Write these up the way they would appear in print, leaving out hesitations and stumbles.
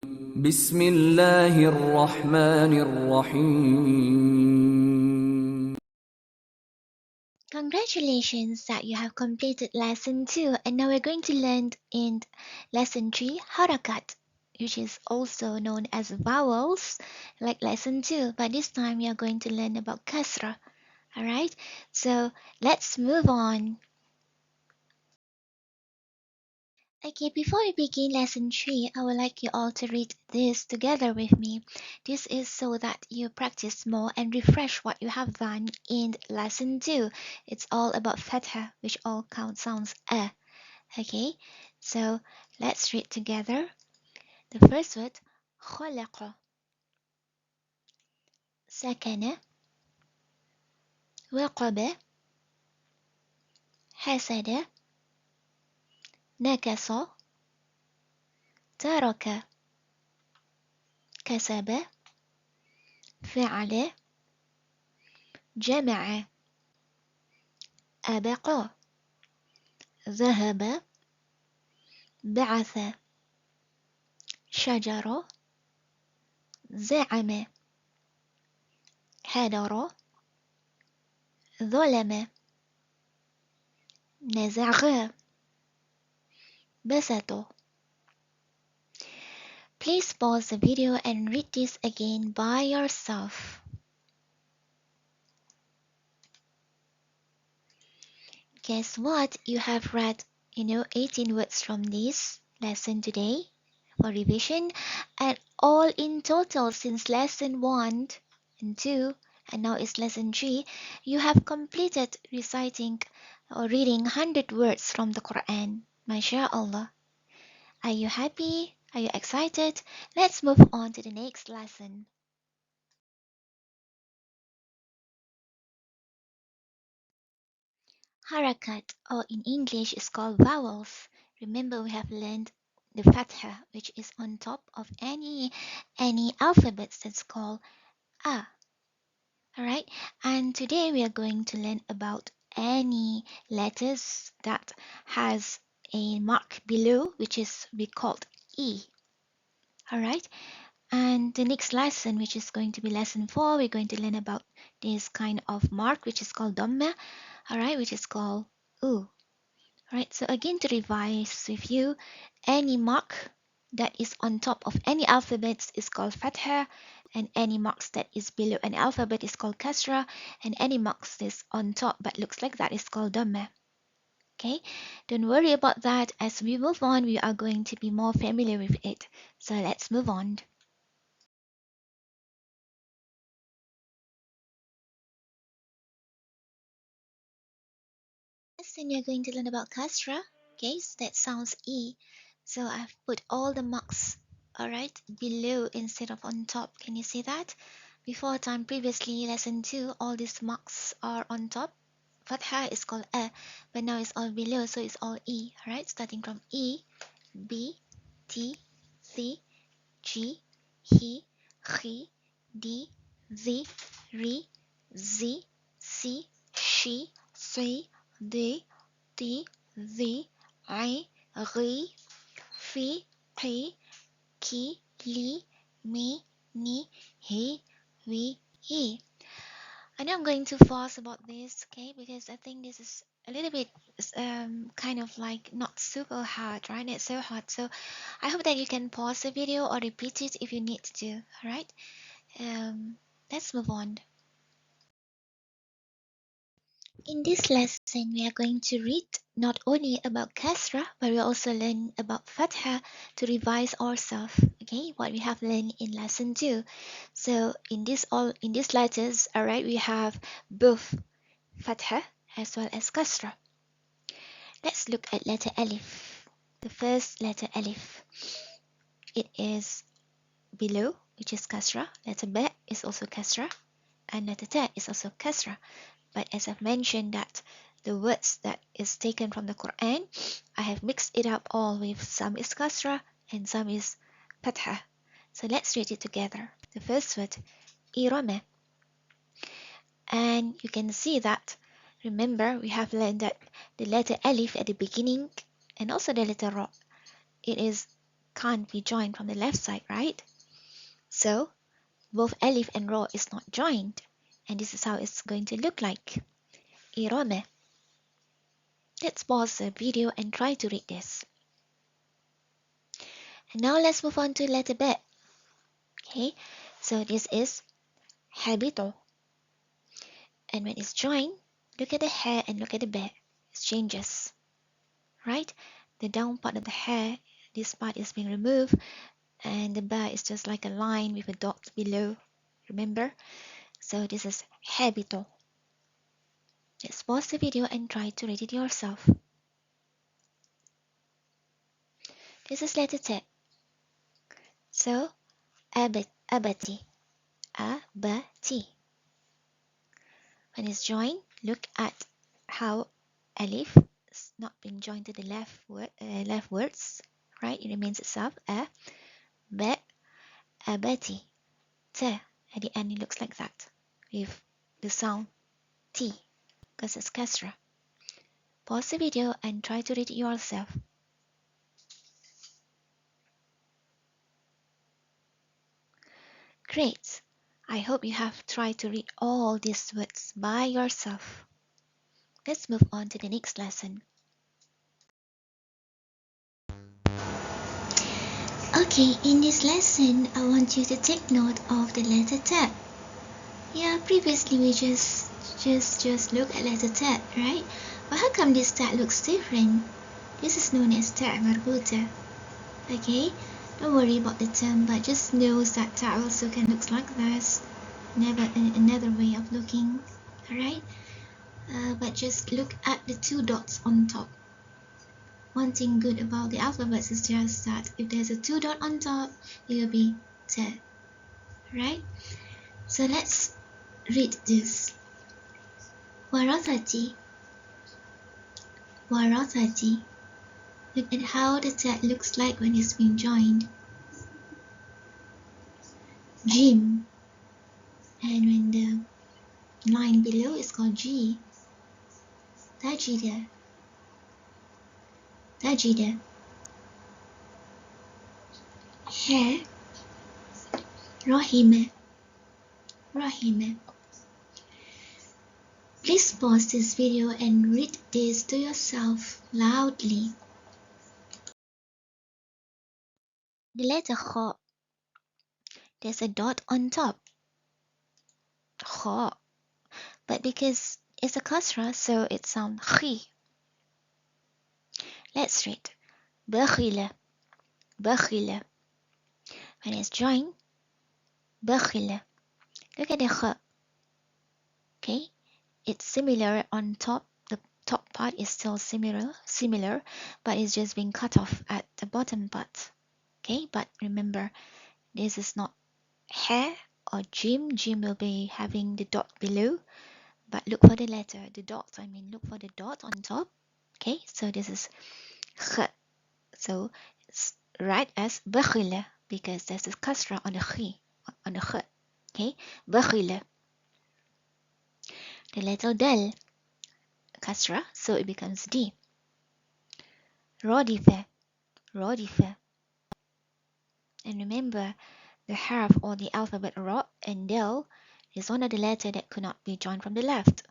بسم الله الرحمن الرحيم. Congratulations that you have completed lesson 2, and now we're going to learn in lesson 3 harakat, which is also known as vowels like lesson 2, but this time we are going to learn about kasrah. Alright, so let's move on. Okay, before we begin lesson 3, I would like you all to read this together with me. This is so that you practice more and refresh what you have done in lesson 2. It's all about fathah, which all count sounds a. Okay, so let's read together. The first word, خلق, سكن, وقب, حسد, نكص, ترك, كسب, فعل, جمع, أبق, ذهب, بعث, شجر, زعم, حضر, ظلم, نزغ, بسط. Please pause the video and read this again by yourself. Guess what? You have read, 18 words from this lesson today for revision, and all in total since lesson 1 and 2, and now it's lesson 3, you have completed reciting or reading 100 words from the Quran. MashaAllah. Are you happy? Are you excited? Let's move on to the next lesson. Harakat, or in English is called vowels. Remember we have learned the fathah, which is on top of any alphabets, that's called a. Alright, and today we are going to learn about any letters that has a mark below, which is we called E. Alright, and the next lesson, which is going to be lesson 4, we're going to learn about this kind of mark, which is called dhamma, alright, which is called U. Alright, so again to revise with you, any mark that is on top of any alphabet is called fathah, and any marks that is below an alphabet is called kasrah, and any marks that is on top but looks like that is called dhamma. Okay, don't worry about that. As we move on, we are going to be more familiar with it. So let's move on. Then you're going to learn about kasrah. Okay, so that sounds E. So I've put all the marks, alright, below instead of on top. Can you see that? Before time previously, lesson 2, all these marks are on top. Fathah is called A, but now it's all below, so it's all E, alright? Starting from E, B, T, C, G, He, He, D, Z, Ri, Z, Si, She, Say, D, T, Z, I, Ri, Fi, Pi, Ki, Li, Mi, Ni, He, We, E. I know I'm going too fast about this, okay, because I think this is a little bit kind of like not super hard, right? It's so hard. So I hope that you can pause the video or repeat it if you need to, all right? Let's move on. In this lesson, we are going to read not only about kasrah, but we also learn about fathah to revise ourselves. Okay, what we have learned in lesson 2. So in these letters, all right, we have both fathah as well as kasrah. Let's look at letter alif. The first letter alif. It is below, which is kasrah. Letter ba is also kasrah, and letter ta is also kasrah. But as I've mentioned that the words that is taken from the Quran, I have mixed it up all with some is kasrah and some is fathah. So let's read it together. The first word, irama. And you can see that, remember, we have learned that the letter alif at the beginning and also the letter ra, it is can't be joined from the left side, right? So both alif and ra is not joined, and this is how it's going to look like. Irame. Let's pause the video and try to read this. And now let's move on to letter B. Okay, so this is habito. And when it's joined, look at the hair and look at the B. It changes, right? The down part of the hair, this part is being removed, and the B is just like a line with a dot below. Remember? So this is habito. Let's pause the video and try to read it yourself. This is letter T. So, abati. Abati. When it's joined, look at how alif is not being joined to the left words, right? It remains itself. Abati. T. At the end, it looks like that with the sound T because it's kasrah. Pause the video and try to read it yourself. Great! I hope you have tried to read all these words by yourself. Let's move on to the next lesson. Okay, in this lesson, I want you to take note of the letter T. Yeah, previously we just look at letter T, right? But how come this T looks different? This is known as ta' marbuta. Okay, don't worry about the term, but just know that ta also can look like this. Never another way of looking, alright? But just look at the two dots on top. One thing good about the alphabet is just that if there's a two dot on top, it will be T, right? So let's read this. Warathati. Warathati. Look at how the T looks like when it's being joined. Jim. And when the line below is called G. Tajida. Tajida. Ha. Rahima. Rahima. Please pause this video and read this to yourself loudly. The letter Kha. There's a dot on top. Kha. But because it's a kasrah, so it sounds khi. Let's read. Bakhila. Bakhila. When it's joined, bakhila. Look at the kha. Okay? It's similar on top. The top part is still similar, but it's just being cut off at the bottom part. Okay? But remember, this is not ha or jim. Jim will be having the dot below. But look for the letter, the dot. Look for the dot on top. Okay? So this is kh. So it's right as bakhila because there's a kasrah on the khi, on the kh. Okay? Bakhila. The letter dal, kasrah, so it becomes d. Radifa. Radifa. And remember, the harf or the alphabet ra and dal is one of the letters that could not be joined from the left,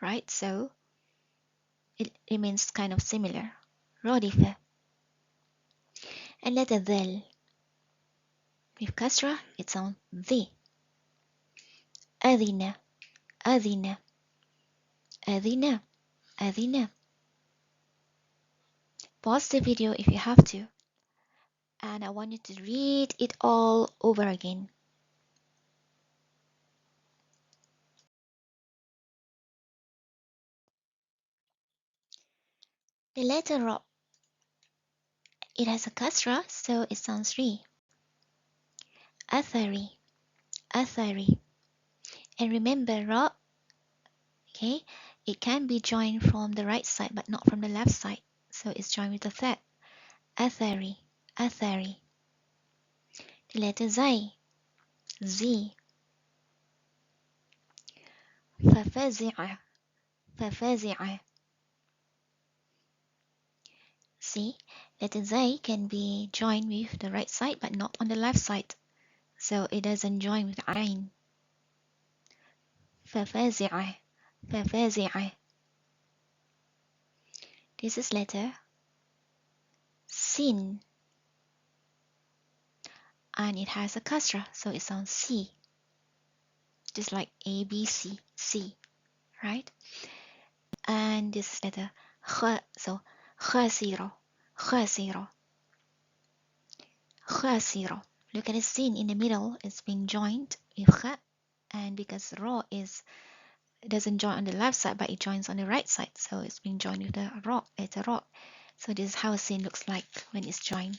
right? So it remains kind of similar. Radifa. And letter dhal. With kasrah, it sounds the. Adina. Adina. Adina. Adina. Pause the video if you have to. And I want you to read it all over again. The letter ra. It has a kasrah, so it sounds re. Athari. Athari. And remember, ra, okay, it can be joined from the right side, but not from the left side. So it's joined with a tha. Athari. Athari. The letter zai. Z. Fafazi'a. Fafazi'a. See, Letter Z can be joined with the right side but not on the left side. So it doesn't join with Ain. ففازعة ففازعة. This is letter Sin. And it has a kasrah, so it sounds C. Just like A, B, C, C, right? And this is letter Kh, so khasiro, khasiro, khasiro. Look at the sin in the middle, it's being joined with Kh, and because Ro it doesn't join on the left side, but it joins on the right side, so it's being joined with the Ro, letter Ro. So this is how sin looks like when it's joined.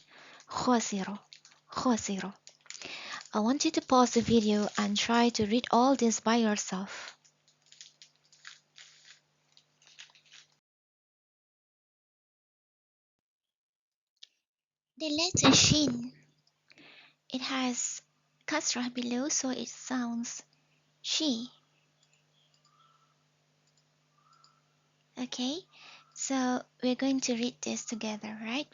Khasiro, khasiro. I want you to pause the video and try to read all this by yourself. The letter Shin, it has kasrah below, so it sounds she. Okay, so we're going to read this together, right?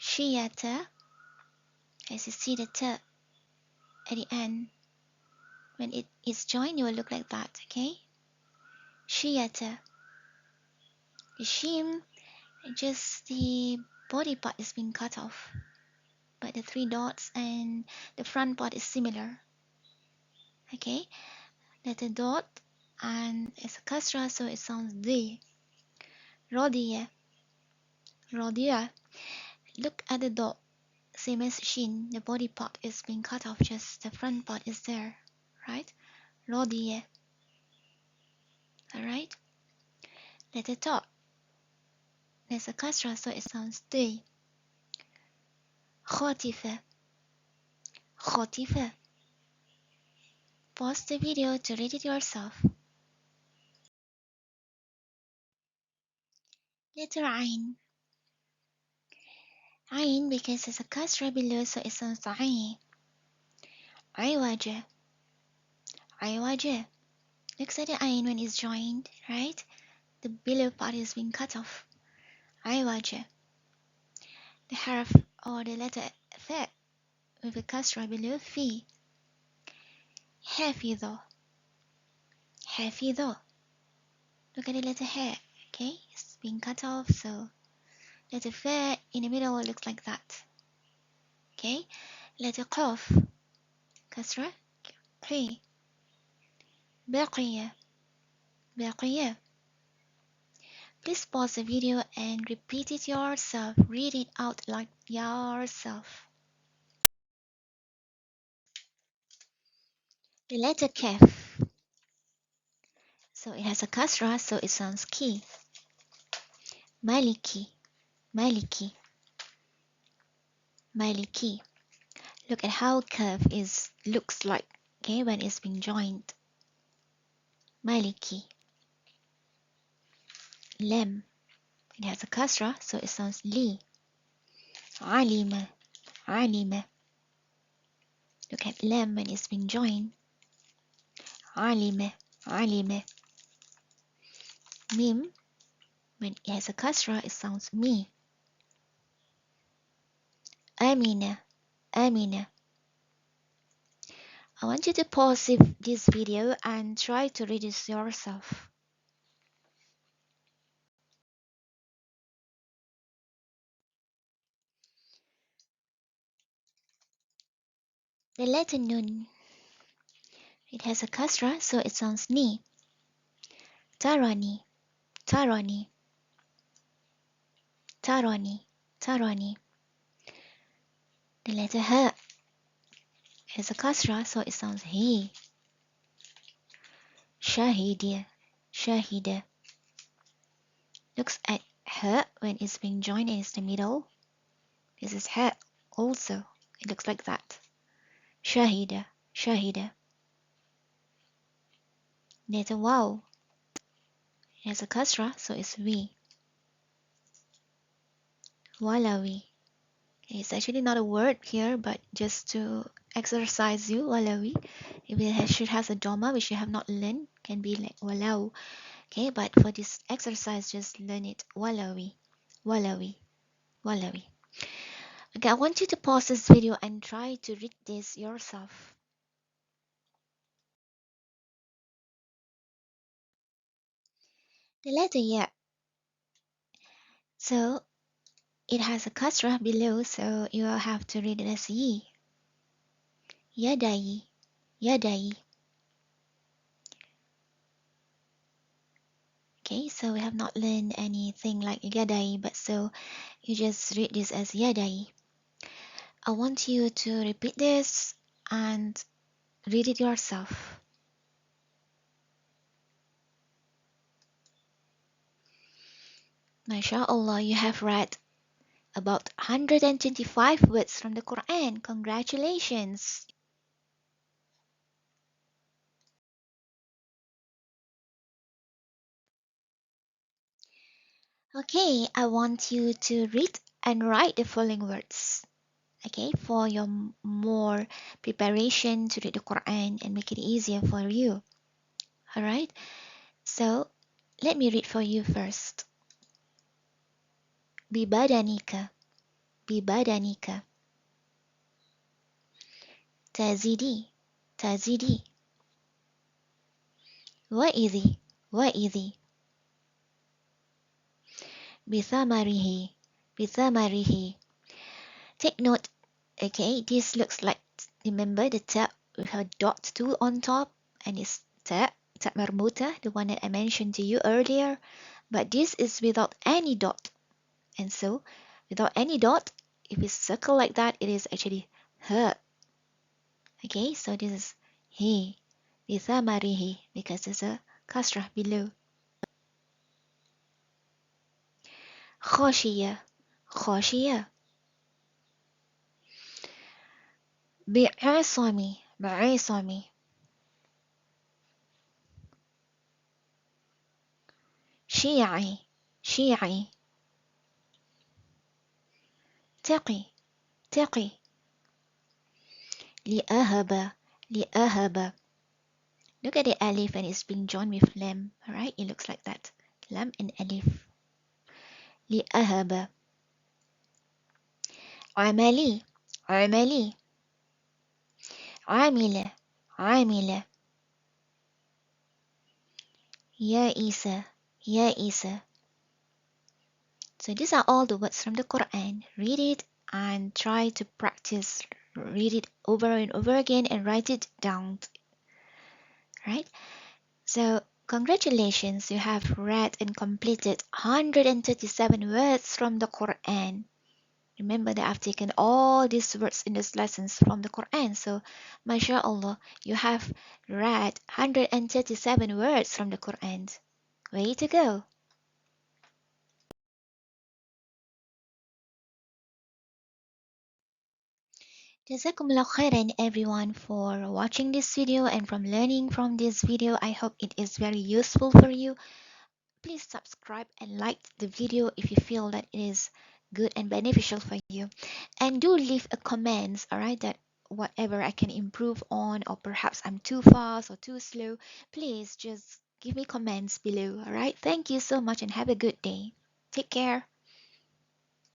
Shiyata, as you see the t at the end, when it is joined, it will look like that, okay? Shiyata. The shim, just the body part is being cut off, but the three dots and the front part is similar, okay? Letter dot, and it's a kasra, so it sounds D. Rodiya, Rodiya. Look at the dot, same as shin, the body part is being cut off, just the front part is there, right? Rodiya. Alright? Letter ta. There's a kasra, so it sounds D. Khotifa, Khotifa. Pause the video to read it yourself. Letter Ain. Ain, because there's a kasra below, so it sounds Ain. Aywaja, Aywaja. Looks at the Ain when it's joined, right? The below part is being cut off. Aywaja. The harf or the letter Fa with a kasra below Fi. Hafidha, Hafidha. Look at the letter Ha, okay? It's being cut off, so letter Fa in the middle looks like that. Okay? Letter Qaf, kasra, Qi. Baqiya, Baqiya. Please pause the video and repeat it yourself. Read it out like yourself. The letter Kaf. So it has a kasra, so it sounds Ki. Maliki, Maliki, Maliki. Look at how Kaf looks like, okay, when it's being joined. Maliki. Lam. It has a kasra, so it sounds Li. Alima, Alima. Look at Lam when it's being joined. Alima, Alima. Mim. When it has a kasra, it sounds Mi. Amina, Amina. I want you to pause this video and try to read this yourself. The letter Nun. It has a kasra, so it sounds Ni. Tarani, Tarani, Tarani, Tarani. The letter Ha has a kasra, so it sounds He. Shahidia, Shahida. Looks at Ha when it's being joined and it's the middle. This is Ha also. It looks like that. Shahida, Shahida. Letter Waw. It has a kasra, so it's We. Walawi. It's actually not a word here, but just to exercise you, Walawi. If it should have a doma, which you have not learned, can be like Walau. Okay, but for this exercise, just learn it. Walawi, Walawi, Wallawi. Okay, I want you to pause this video and try to read this yourself. The letter ya. So it has a kasrah below, so you have to read it as yi. Yadai, yadai. Okay, so we have not learned anything like yadai, but so you just read this as yadai. I want you to repeat this and read it yourself. MashaAllah, you have read about 125 words from the Quran. Congratulations! Okay, I want you to read and write the following words. Okay, for your more preparation to read the Quran and make it easier for you. Alright, so let me read for you first. Bibadanika, bibadanika. Tazidi, tazidi. Wa'idhi, wa'idhi. Bithamarihi, bithamarihi. Take note, okay, this looks like, remember the tab with a dot tool on top, and it's tab marmuta, the one that I mentioned to you earlier, but this is without any dot. And so, without any dot, if we circle like that, it is actually her. Okay, so this is he, bithamarihi, because there's a kasrah below. Khashiyah, khashiyah. Bi'asami, bi'asami. شيعي شيعي. تقي تقي. لأهب لأهب. Look at the alif and it's being joined with lam. Alright, it looks like that. Lam and alif. لأهب. عملي عملي. عاملة عاملة. يائسة يائسة. So these are all the words from the Quran. Read it and try to practice. Read it over and over again and write it down. Right? So congratulations, you have read and completed 137 words from the Quran. Remember that I've taken all these words in these lessons from the Quran. So, mashallah, you have read 137 words from the Quran. Way to go! Jazakumullah khairan everyone for watching this video and from learning from this video. I hope it is very useful for you. Please subscribe and like the video if you feel that it is good and beneficial for you. And do leave a comments, alright, that whatever I can improve on, or perhaps I'm too fast or too slow, please just give me comments below, alright? Thank you so much and have a good day. Take care.